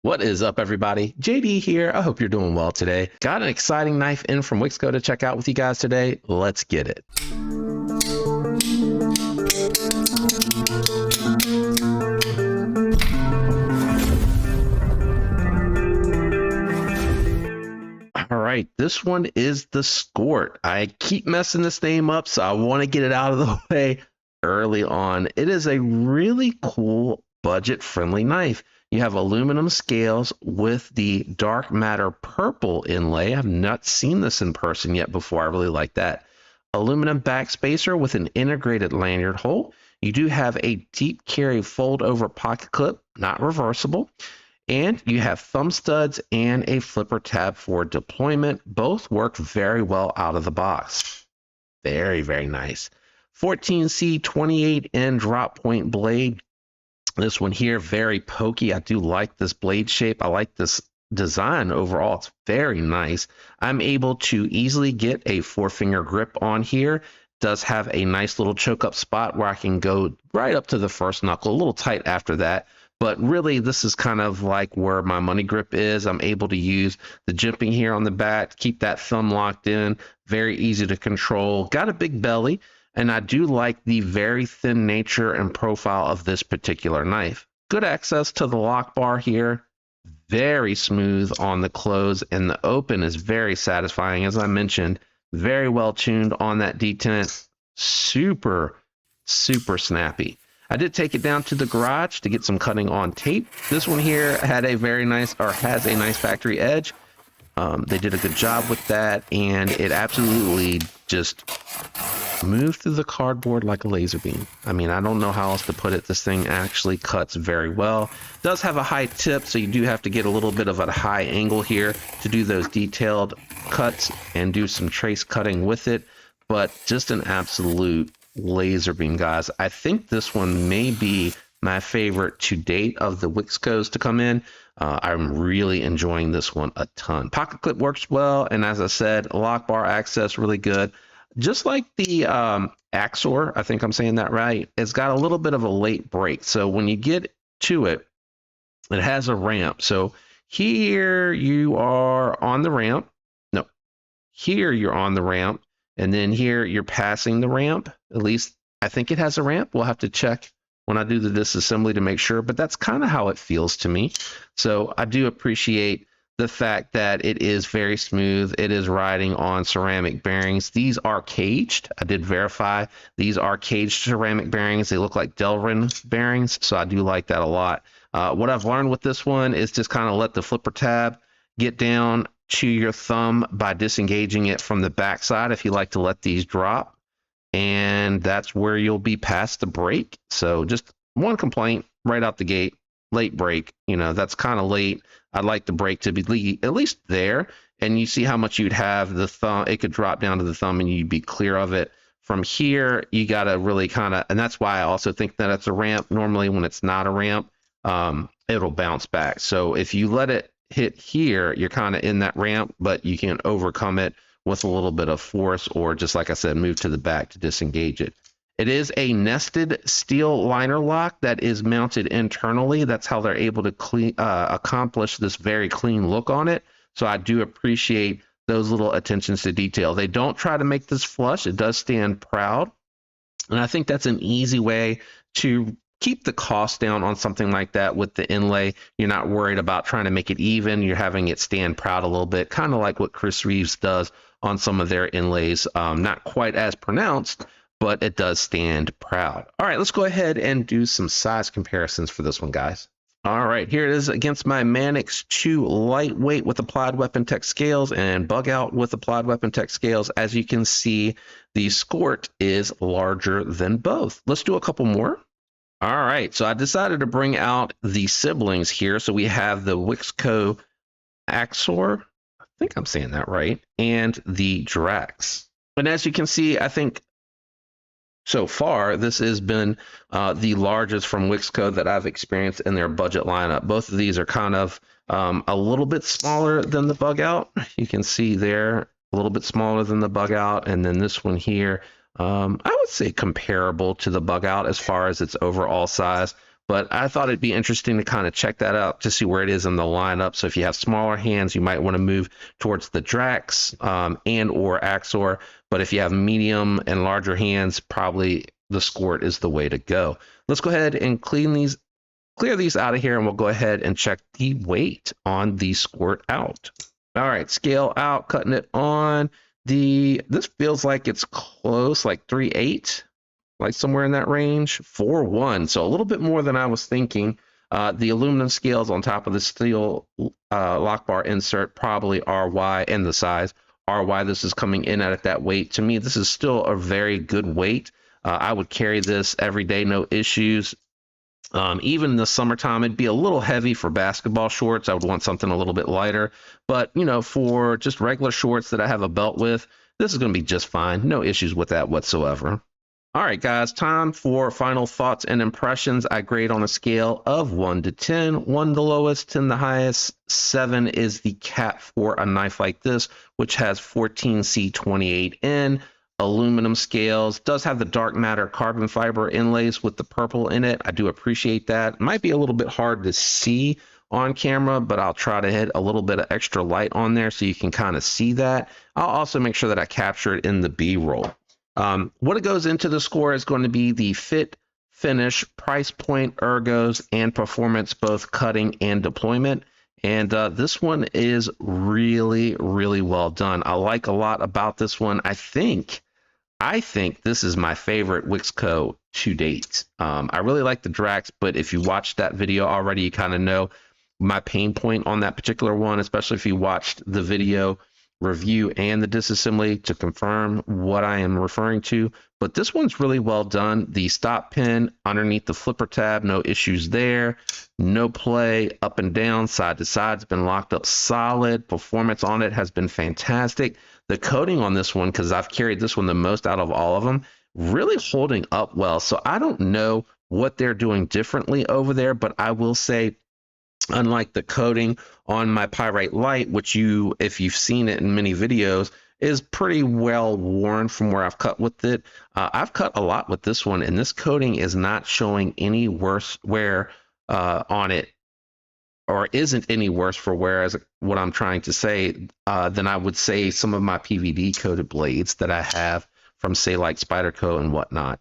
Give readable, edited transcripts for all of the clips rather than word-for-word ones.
What is up, everybody? JD here. I hope you're doing well today. Got an exciting knife in from Wixco to check out with you guys today. Let's get it. All right, this one is the Scort. I keep messing this name up, so I want to get it out of the way early on. It is a really cool budget-friendly knife. You have aluminum scales with the dark matter purple inlay. I've not seen this in person yet before. I really like that. Aluminum backspacer with an integrated lanyard hole. You do have a deep carry fold over pocket clip, not reversible. And you have thumb studs and a flipper tab for deployment. Both work very well out of the box. Very, very nice. 14C 28N drop point blade. This one here, very pokey. I do like this blade shape. I like this design overall. It's very nice. I'm able to easily get a 4-finger grip on here. Does have a nice little choke up spot where I can go right up to the first knuckle, a little tight after that. But really, this is kind of like where my money grip is. I'm able to use the jimping here on the back, keep that thumb locked in, very easy to control. Got a big belly, and I do like the very thin nature and profile of this particular knife. Good access to the lock bar here, very smooth on the close, and the open is very satisfying. As I mentioned, very well tuned on that detent, super, super snappy. I did take it down to the garage to get some cutting on tape. This one here had a very nice, or has a nice factory edge. They did a good job with that, and it absolutely just moved through the cardboard like a laser beam. I mean, I don't know how else to put it. This thing actually cuts very well. Does have a high tip, so you do have to get a little bit of a high angle here to do those detailed cuts and do some trace cutting with it, but just an absolute laser beam, guys. I think this one may be my favorite to date of the Wixcos to come in. I'm really enjoying this one a ton. Pocket clip works well, and as I said, lock bar access really good. Just like the Axor, I think I'm saying that right, it's got a little bit of a late break. So when you get to it, it has a ramp. So here you are on the ramp. No, here you're on the ramp. And then here you're passing the ramp. At least I think it has a ramp. We'll have to check when I do the disassembly to make sure, but that's kind of how it feels to me. So I do appreciate the fact that it is very smooth. It is riding on ceramic bearings. These are caged. I did verify these are caged ceramic bearings. They look like Delrin bearings, so I do like that a lot. What I've learned with this one is just kind of let the flipper tab get down to your thumb by disengaging it from the backside if you like to let these drop, and that's where you'll be past the break. So just one complaint right out the gate: late break. You know, that's kind of late. I'd like the break to be at least there, and you see how much you'd have the thumb. It could drop down to the thumb and you'd be clear of it. From here, you got to really kind of, and that's why I also think that it's a ramp. Normally when it's not a ramp, it'll bounce back. So if you let it hit here, you're kind of in that ramp, but you can overcome it with a little bit of force, or just like I said, move to the back to disengage it. It is a nested steel liner lock that is mounted internally. That's how they're able to accomplish this very clean look on it. So I do appreciate those little attentions to detail. They don't try to make this flush. It does stand proud. And I think that's an easy way to keep the cost down on something like that with the inlay. You're not worried about trying to make it even. You're having it stand proud a little bit, kind of like what Chris Reeves does on some of their inlays. Not quite as pronounced, but it does stand proud. All right, let's go ahead and do some size comparisons for this one, guys. All right, here it is against my Manix 2 lightweight with applied weapon tech scales and bug out with applied weapon tech scales. As you can see, the Scort is larger than both. Let's do a couple more. All right, so I decided to bring out the siblings here. So we have the Wixco Axor, I think I'm saying that right, and the Drax. And as you can see, I think so far this has been the largest from Wixco that I've experienced in their budget lineup. Both of these are kind of a little bit smaller than the bug out. You can see there, a little bit smaller than the bug out, and then this one here, I would say comparable to the bug out as far as its overall size. but I thought it'd be interesting to kind of check that out to see where it is in the lineup. So if you have smaller hands, you might want to move towards the Drax and or Axor. But if you have medium and larger hands, probably the Scort is the way to go. Let's go ahead and clear these out of here, and we'll go ahead and check the weight on the Scort out. All right, scale out, cutting it on. This feels like it's close, like 3.8. Like somewhere in that range, 4.1, so a little bit more than I was thinking. The aluminum scales on top of the steel lock bar insert probably are why, and the size are why this is coming in at that weight. To me, this is still a very good weight. I would carry this every day, no issues. Even in the summertime, it'd be a little heavy for basketball shorts. I would want something a little bit lighter, but you know, for just regular shorts that I have a belt with, this is going to be just fine. No issues with that whatsoever. All right, guys, time for final thoughts and impressions. I grade on a scale of 1 to 10, 1 the lowest, 10 the highest. 7 is the cap for a knife like this, which has 14C28N. Aluminum scales, does have the dark matter carbon fiber inlays with the purple in it. I do appreciate that. It might be a little bit hard to see on camera, but I'll try to hit a little bit of extra light on there so you can kind of see that. I'll also make sure that I capture it in the B-roll. What it goes into the score is going to be the fit, finish, price point, ergos, and performance, both cutting and deployment. And this one is really, really well done. I like a lot about this one. I think this is my favorite Wixco to date. I really like the Drax, but if you watched that video already, you kind of know my pain point on that particular one, especially if you watched the video review and the disassembly to confirm what I am referring to. But this one's really well done. The stop pin underneath the flipper tab, no issues there. No play, up and down, side to side, has been locked up solid. Performance on it has been fantastic. The coating on this one, because I've carried this one the most out of all of them, really holding up well. So I don't know what they're doing differently over there, but I will say, unlike the coating on my Pyrite Light, which if you've seen it in many videos, is pretty well worn from where I've cut with it. I've cut a lot with this one, and this coating is not showing any worse wear on it, or isn't any worse for wear, as what I'm trying to say, than I would say some of my PVD coated blades that I have from, say, like Spyderco and whatnot.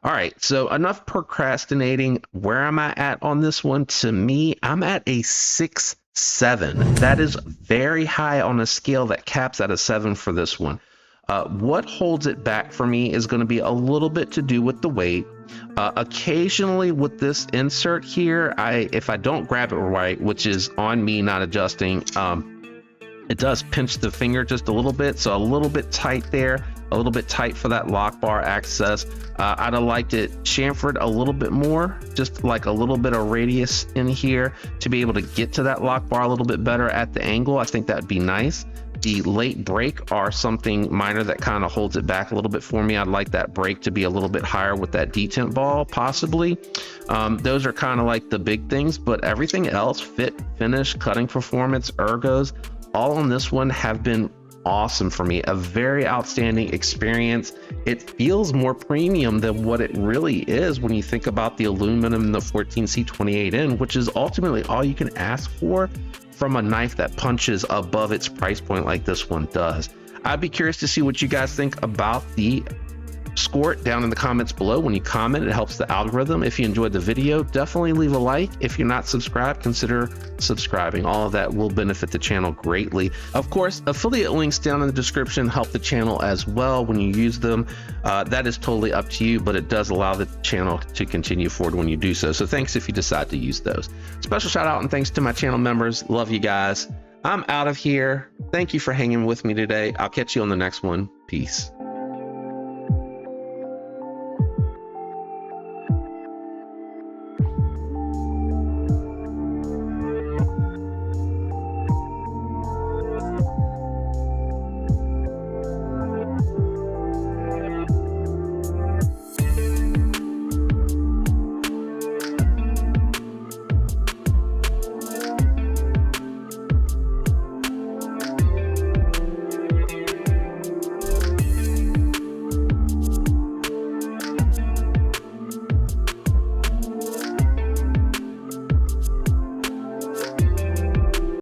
All right, so enough procrastinating. Where am I at on this one? To me, I'm at a 6.7. That is very high on a scale that caps at a 7 for this one. What holds it back for me is going to be a little bit to do with the weight. Occasionally with this insert here, if I don't grab it right, which is on me not adjusting, it does pinch the finger just a little bit, so a little bit tight there, a little bit tight for that lock bar access. I'd have liked it chamfered a little bit more, just like a little bit of radius in here to be able to get to that lock bar a little bit better at the angle. I think that'd be nice. The late break are something minor that kind of holds it back a little bit for me. I'd like that break to be a little bit higher with that detent ball, possibly. Those are kind of like the big things, but everything else, fit, finish, cutting performance, ergos, all on this one have been awesome for me. A very outstanding experience. It feels more premium than what it really is when you think about the aluminum and the 14C28N, which is ultimately all you can ask for from a knife that punches above its price point like this one does. I'd be curious to see what you guys think about the Scort down in the comments below. When you comment, it helps the algorithm. If you enjoyed the video, definitely leave a like. If you're not subscribed, consider subscribing. All of that will benefit the channel greatly. Of course, affiliate links down in the description help the channel as well when you use them. That is totally up to you, but it does allow the channel to continue forward when you do so. So thanks if you decide to use those. Special shout out and thanks to my channel members. Love you guys. I'm out of here. Thank you for hanging with me today. I'll catch you on the next one. Peace.